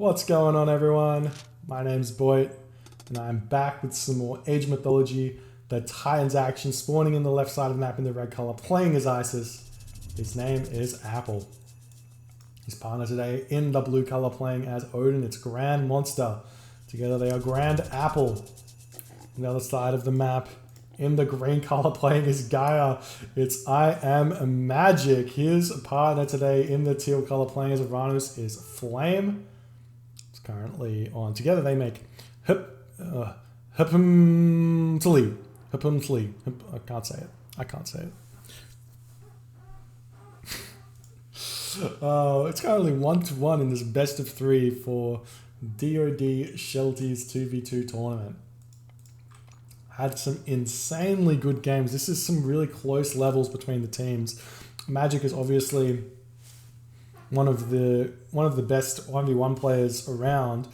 What's going on, everyone? My name's Boyd, and I'm back with some more Age Mythology. The Titans action spawning in the left side of the map in the red color, playing as Isis. His name is Apple. His partner today in the blue color, playing as Odin. It's GrandMonster. Together they are Grand Apple. On the other side of the map, in the green color, playing as Gaia, it's IamMagic. His partner today in the teal color, playing as Uranus, is Flame. Currently on. Together they make Hipumtli. I can't say it. It's currently 1-1 in this best of 3 for DoD Shelties 2v2 tournament. Had some insanely good games. This is some really close levels between the teams. Magic is obviously one of the best 1v1 players around.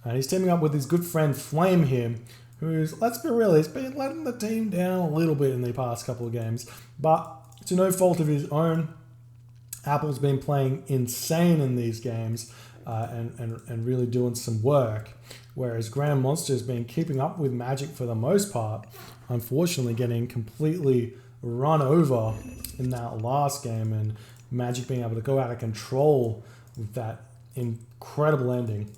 He's teaming up with his good friend Flame here, who's, let's be real, he's been letting the team down a little bit in the past couple of games, but to no fault of his own. Apple's been playing insane in these games and really doing some work, whereas GrandMonster has been keeping up with Magic for the most part, unfortunately getting completely run over in that last game, and Magic being able to go out of control with that incredible ending.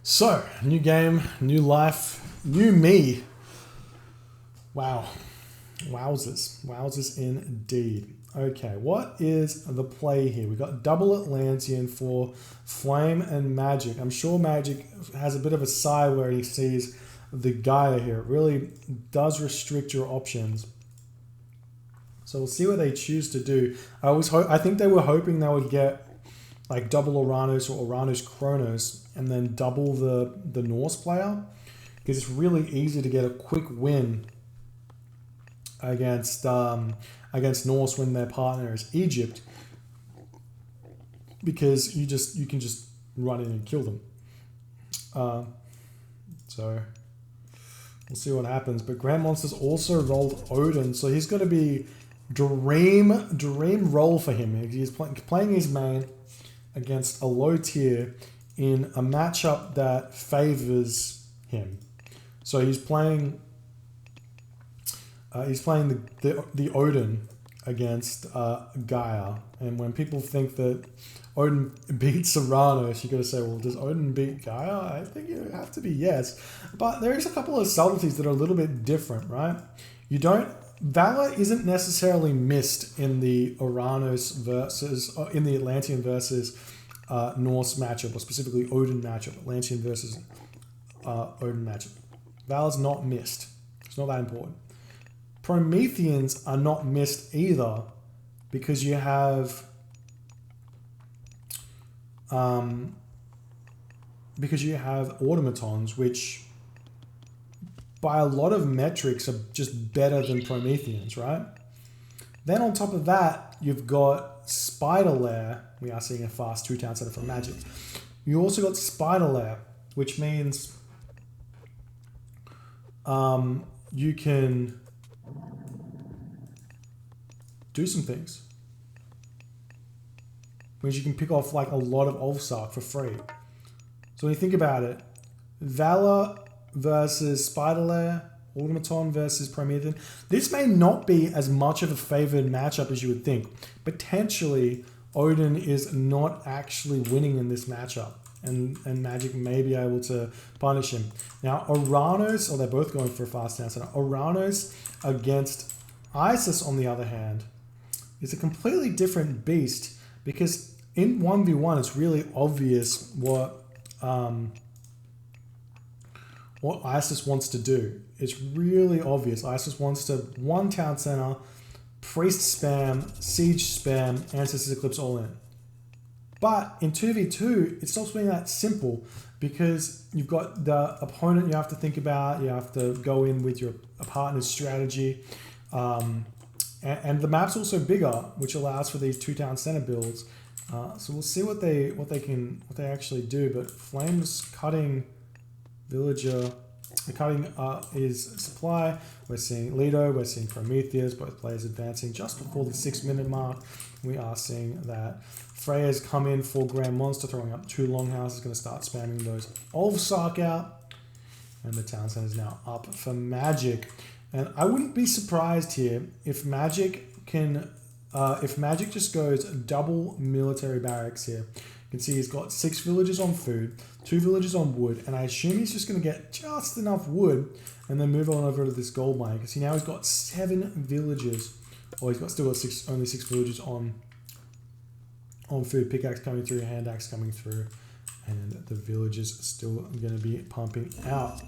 So, new game, new life, new me. Wow. Wowzers. Wowzers indeed. Okay, what is the play here? We've got double Atlantean for Flame and Magic. I'm sure Magic has a bit of a sigh where he sees the Gaia here. It really does restrict your options. So we'll see what they choose to do. I think they were hoping they would get like double Uranus or Uranus Kronos and then double the Norse player, because it's really easy to get a quick win against Norse when their partner is Egypt, because you can just run in and kill them. So we'll see what happens. But GrandMonster's also rolled Odin, so he's got to be dream roll for him. He's playing his main against a low tier in a matchup that favors him. So he's playing the Odin against Gaia, and when people think that Odin beats Uranus, you got to say, well, does Odin beat Gaia? I think it would have to be yes, but there is a couple of subtleties that are a little bit different, right? Valor isn't necessarily missed in the Uranus versus in the Atlantean versus Norse matchup, or specifically Odin matchup, Atlantean versus Odin matchup. Valor's not missed. It's not that important. Prometheans are not missed either, because you have automatons, which by a lot of metrics are just better than Prometheans, right? Then on top of that, you've got Spider Lair. We are seeing a fast 2-town setup from Magic. You also got Spider Lair, which means you can do some things. Which you can pick off like a lot of Ulfsark for free. So when you think about it, Valor versus Spider Lair, Automaton versus Promethean. This may not be as much of a favored matchup as you would think. Potentially, Odin is not actually winning in this matchup, and Magic may be able to punish him. Now, Uranus, they're both going for a fast answer. Uranus against Isis, on the other hand, is a completely different beast, because in 1v1, it's really obvious what Isis wants to do. It's really obvious. Isis wants to 1-town center, priest spam, siege spam, ancestors eclipse all in. But in 2v2, it stops being that simple, because you've got the opponent you have to think about. You have to go in with your partner's strategy. And the map's also bigger, which allows for these 2-town center builds. So we'll see what they actually do. But Flame's cutting Villager, cutting his supply. We're seeing Leto, we're seeing Prometheus, both players advancing just before the 6-minute mark. We are seeing that Freya's come in for GrandMonster, throwing up 2 Longhouses, going to start spamming those Ulfsark out. And the town centre is now up for Magic. And I wouldn't be surprised here if Magic can, if Magic just goes double military barracks here. You can see he's got 6 villages on food, 2 villages on wood, and I assume he's just going to get just enough wood and then move on over to this gold mine. Because now he's got 7 villages, or he's got still got only 6 villages on food. Pickaxe coming through, hand axe coming through, and the villages are still going to be pumping out.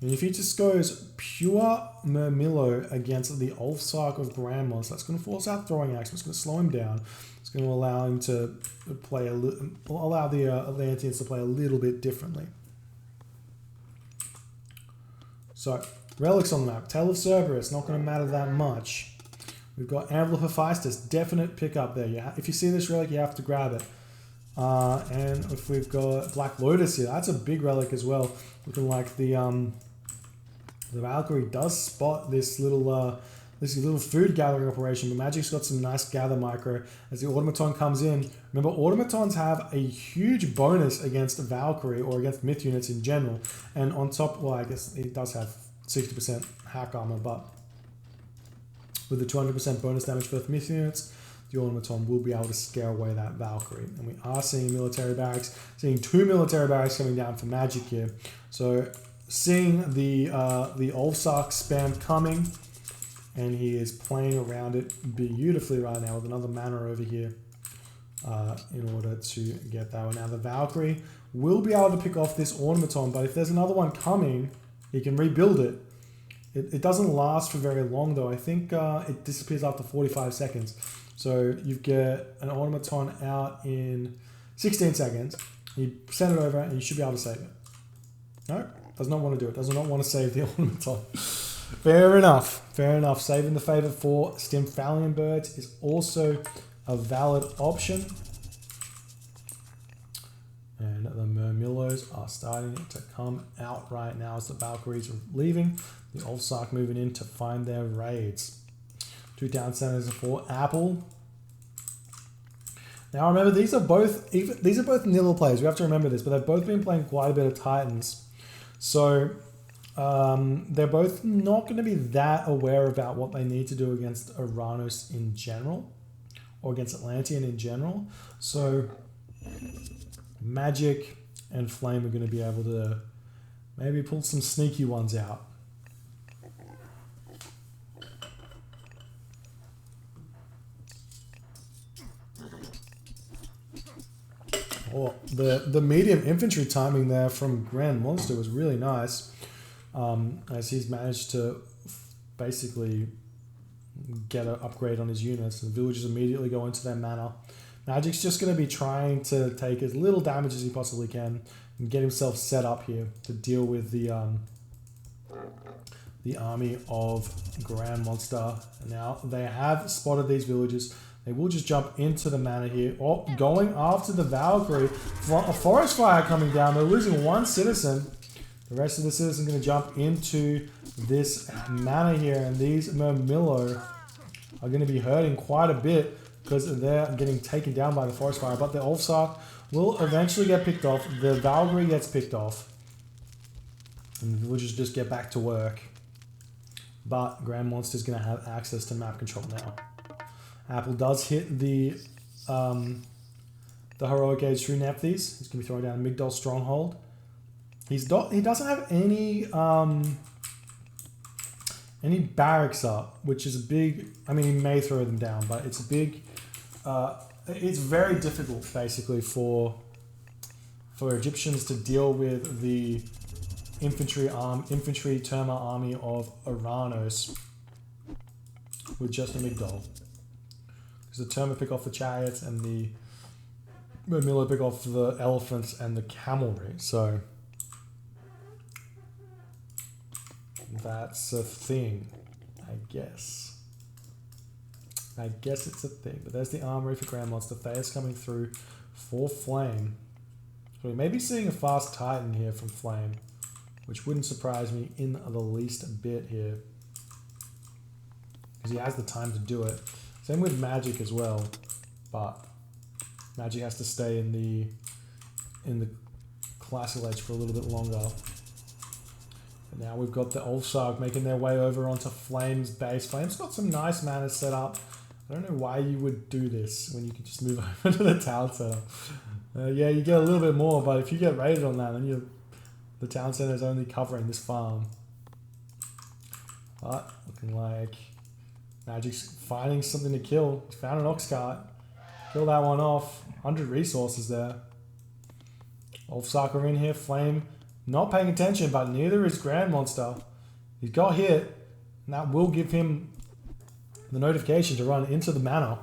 And if he just goes pure Murmillo against the Ulfsark of GrandMonster, that's going to force out throwing axe. It's going to slow him down. It's going to allow him to play allow the Atlanteans to play a little bit differently. So relics on the map. Tail of Cerberus, not going to matter that much. We've got Anvil of Hephaestus, definite pickup there. If you see this relic, you have to grab it. And if we've got Black Lotus here, that's a big relic as well. Looking like the Valkyrie does spot this little food gathering operation, but Magic's got some nice gather micro as the automaton comes in. Remember, automatons have a huge bonus against Valkyrie or against myth units in general, and on top, well, I guess it does have 60% hack armor, but with the 200% bonus damage for myth units, the automaton will be able to scare away that Valkyrie. And we are seeing military barracks, seeing 2 military barracks coming down for Magic here. So seeing the Ulfsark spam coming, and he is playing around it beautifully right now with another mana over here in order to get that one. Now the Valkyrie will be able to pick off this automaton, but if there's another one coming, he can rebuild it. It doesn't last for very long though. I think it disappears after 45 seconds. So you get an automaton out in 16 seconds. You send it over and you should be able to save it. No, does not want to do it. Does not want to save the automaton. Fair enough. Fair enough. Saving the favor for Stymphalian birds is also a valid option. And the Murmillos are starting to come out right now as the Valkyries are leaving. The Ulfsark moving in to find their raids. 2 town centers for Apple. Now remember, these are both Nilla players. We have to remember this, but they've both been playing quite a bit of Titans. So they're both not going to be that aware about what they need to do against Uranus in general, or against Atlantean in general. So Magic and Flame are going to be able to maybe pull some sneaky ones out. Oh, the medium infantry timing there from GrandMonster was really nice, as he's managed to basically get an upgrade on his units, and the villagers immediately go into their mana. Magic's just going to be trying to take as little damage as he possibly can and get himself set up here to deal with the army of GrandMonster. Now they have spotted these villagers. They will just jump into the mana here. Oh, going after the Valkyrie. A forest fire coming down. They're losing 1 citizen. The rest of the citizens are going to jump into this mana here. And these Murmillo are going to be hurting quite a bit because they're getting taken down by the forest fire. But the Ulfsark will eventually get picked off. The Valkyrie gets picked off. And the villagers just get back to work. But GrandMonster is going to have access to map control now. Apple does hit the Heroic Age through Nephthys. He's going to be throwing down Migdol Stronghold. He doesn't have any barracks up, which is a big... I mean, he may throw them down, but it's a big... it's very difficult, basically, for Egyptians to deal with the infantry Terma army of Uranus with just a Migdol. Because the Terma pick off the chariots and the Murmillo pick off the elephants and the camelry. So that's a thing, I guess. I guess it's a thing. But there's the armory for GrandMonster. Thea's coming through for Flame. So we may be seeing a fast Titan here from Flame, which wouldn't surprise me in the least bit here, because he has the time to do it. Same with Magic as well, but Magic has to stay in the classical edge for a little bit longer. And now we've got the Ulfsark making their way over onto Flame's base. Flame's got some nice mana set up. I don't know why you would do this when you can just move over to the town center. Yeah, you get a little bit more, but if you get raided on that, then the town center is only covering this farm. But looking like Magic's finding something to kill. He's found an ox cart. Kill that one off. 100 resources there. Ulfsark are in here. Flame not paying attention, but neither is GrandMonster. He's got hit, and that will give him the notification to run into the manor.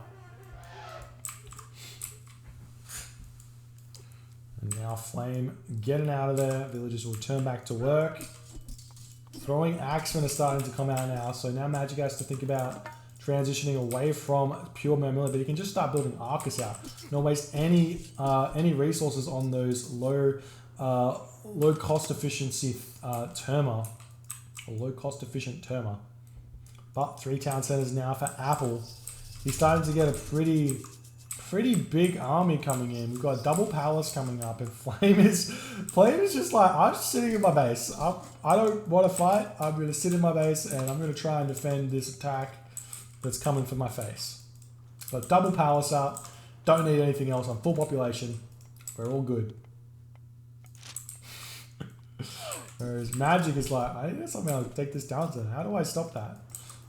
And now Flame getting out of there. Villagers will return back to work. Throwing Axemen are starting to come out now, so now Magic has to think about transitioning away from pure Mermilla, but you can just start building Arcus out. Not waste any resources on those low cost efficiency Terma, or low cost efficient Terma. But 3 town centers now for Apple. He's starting to get a pretty big army coming in. We've got double palace coming up, and Flame is just like, I'm just sitting in my base. I don't want to fight. I'm going to sit in my base and I'm going to try and defend this attack that's coming for my face. But double palace up. Don't need anything else. I'm full population. We're all good. Whereas Magic is like, I need something to take this down to. How do I stop that?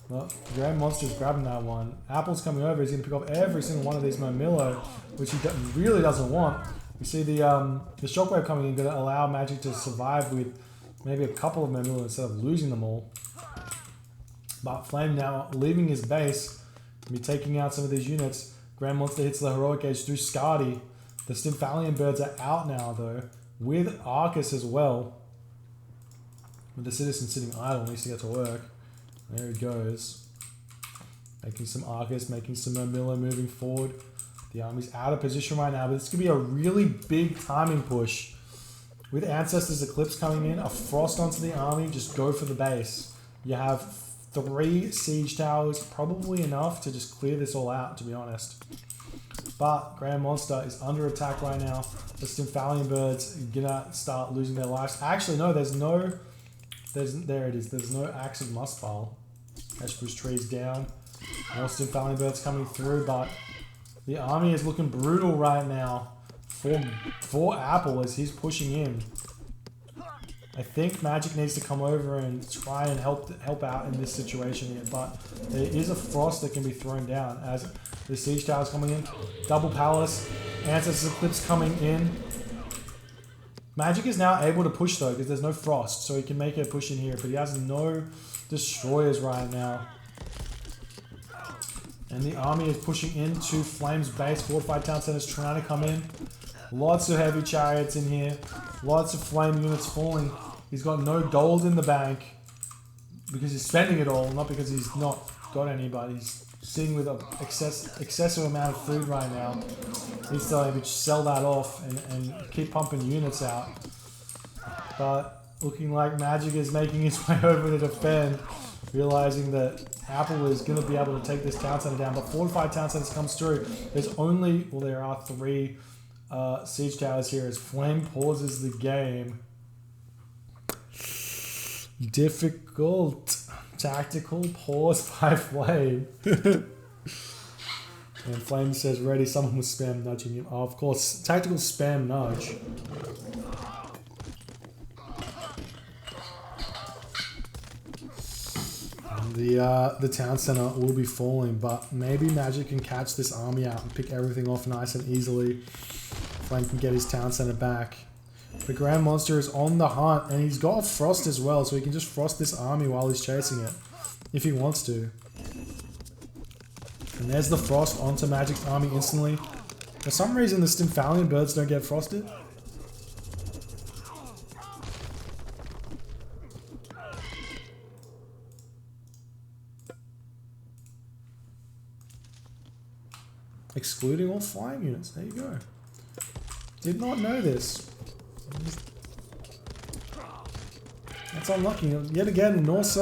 Well, GrandMonster's grabbing that one. Apple's coming over. He's going to pick up every single one of these Mermillo, which he really doesn't want. You see the Shockwave coming in, going to allow Magic to survive with maybe a couple of Mermillo instead of losing them all. But Flame now leaving his base, be taking out some of these units. GrandMonster hits the Heroic Age through Skadi. The Stymphalian birds are out now though, with Arcus as well. With the Citizen sitting idle, needs to get to work. There he goes. Making some Arcus, making some Mermillo moving forward. The army's out of position right now, but this could be a really big timing push. With Ancestors Eclipse coming in, a Frost onto the army, just go for the base. You have 3 siege towers, probably enough to just clear this all out, to be honest. But GrandMonster is under attack right now. The Stymphalian birds are gonna start losing their lives. Actually, no, there it is. There's no Axe of Muspel. Heshbush trees down. More Stymphalian birds coming through, but the army is looking brutal right now for Apple as he's pushing in. I think Magic needs to come over and try and help out in this situation here, but there is a Frost that can be thrown down as the siege tower is coming in. Double Palace, Ancestors Eclipse coming in. Magic is now able to push though because there's no Frost, so he can make a push in here, but he has no destroyers right now. And the army is pushing into Flame's base. Fortified town centers trying to come in. Lots of heavy chariots in here. Lots of Flame units falling. He's got no gold in the bank because he's spending it all, not because he's not got any, but he's sitting with an excessive amount of food right now. He's still able to sell that off and keep pumping units out. But looking like Magic is making his way over to defend, realizing that Apple is going to be able to take this town center down. But fortified town centers comes through. There's only, well, there are 3 siege towers here as Flame pauses the game. Difficult tactical pause by Flame. And Flame says ready, someone was spam nudging him. Oh, of course, tactical spam nudge. And the town center will be falling, but maybe Magic can catch this army out and pick everything off nice and easily. Flame can get his town center back. The GrandMonster is on the hunt, and he's got Frost as well, so he can just Frost this army while he's chasing it, if he wants to. And there's the Frost onto Magic's army instantly. For some reason, the Stymphalian birds don't get frosted. Excluding all flying units. There you go. Did not know this. That's unlucky. Yet again, North's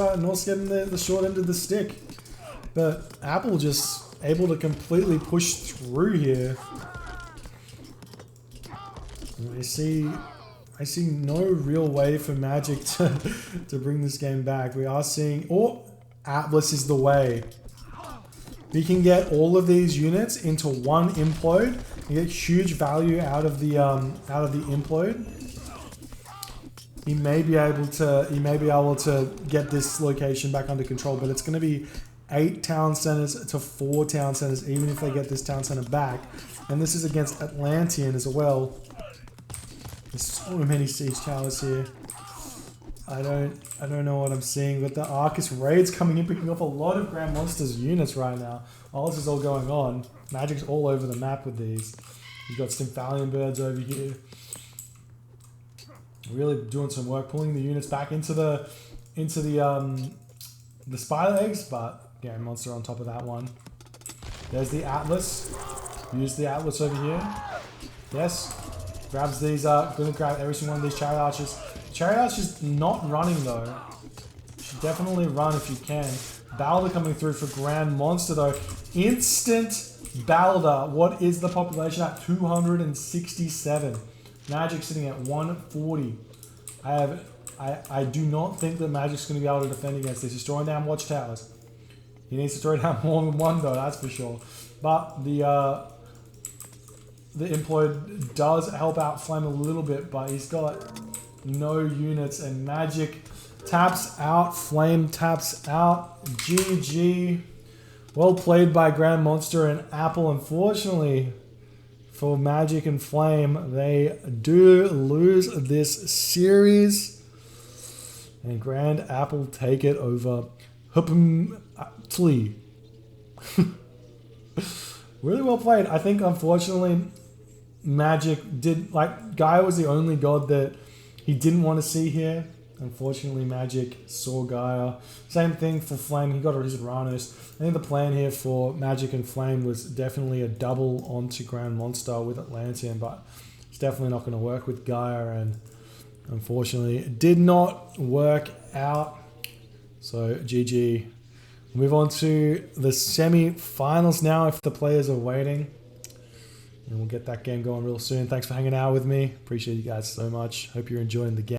getting the short end of the stick. But Apple just able to completely push through here. I see no real way for Magic to bring this game back. We are seeing, oh, Atlas is the way. We can get all of these units into one implode and get huge value out of the implode. He may be able to get this location back under control, but it's going to be 8 town centers to 4 town centers, even if they get this town center back. And this is against Atlantean as well. There's so many siege towers here. I don't know what I'm seeing, but the Arcus Raid's coming in, picking up a lot of GrandMonster's units right now. All this is all going on. Magic's all over the map with these. You've got Stymphalian birds over here. Really doing some work, pulling the units back into the spider eggs, but GrandMonster on top of that one. There's the Atlas. Use the Atlas over here. Yes. Grabs these, gonna grab every single one of these Chariot Archers. Chariot Archer's not running though. You should definitely run if you can. Balder coming through for GrandMonster though. Instant Balder. What is the population at? 267. Magic sitting at 140. I do not think that Magic's going to be able to defend against this. He's throwing down watchtowers. He needs to throw down more than one though, that's for sure. But the Implode does help out Flame a little bit, but he's got no units, and Magic taps out, Flame taps out. GG. Well played by GrandMonster and Apple. Unfortunately for Magic and Flame, they do lose this series, and Grand Apple take it over Hupmtli. Really well played. I think unfortunately Magic did, like, Gaia was the only god that he didn't want to see here. Unfortunately Magic saw Gaia. Same thing for Flame, he got his Ranos. I think the plan here for Magic and Flame was definitely a double onto GrandMonster with Atlantean, but it's definitely not going to work with Gaia, and unfortunately it did not work out. So GG. Move on to the semi-finals now if the players are waiting. And we'll get that game going real soon. Thanks for hanging out with me. Appreciate you guys so much. Hope you're enjoying the game.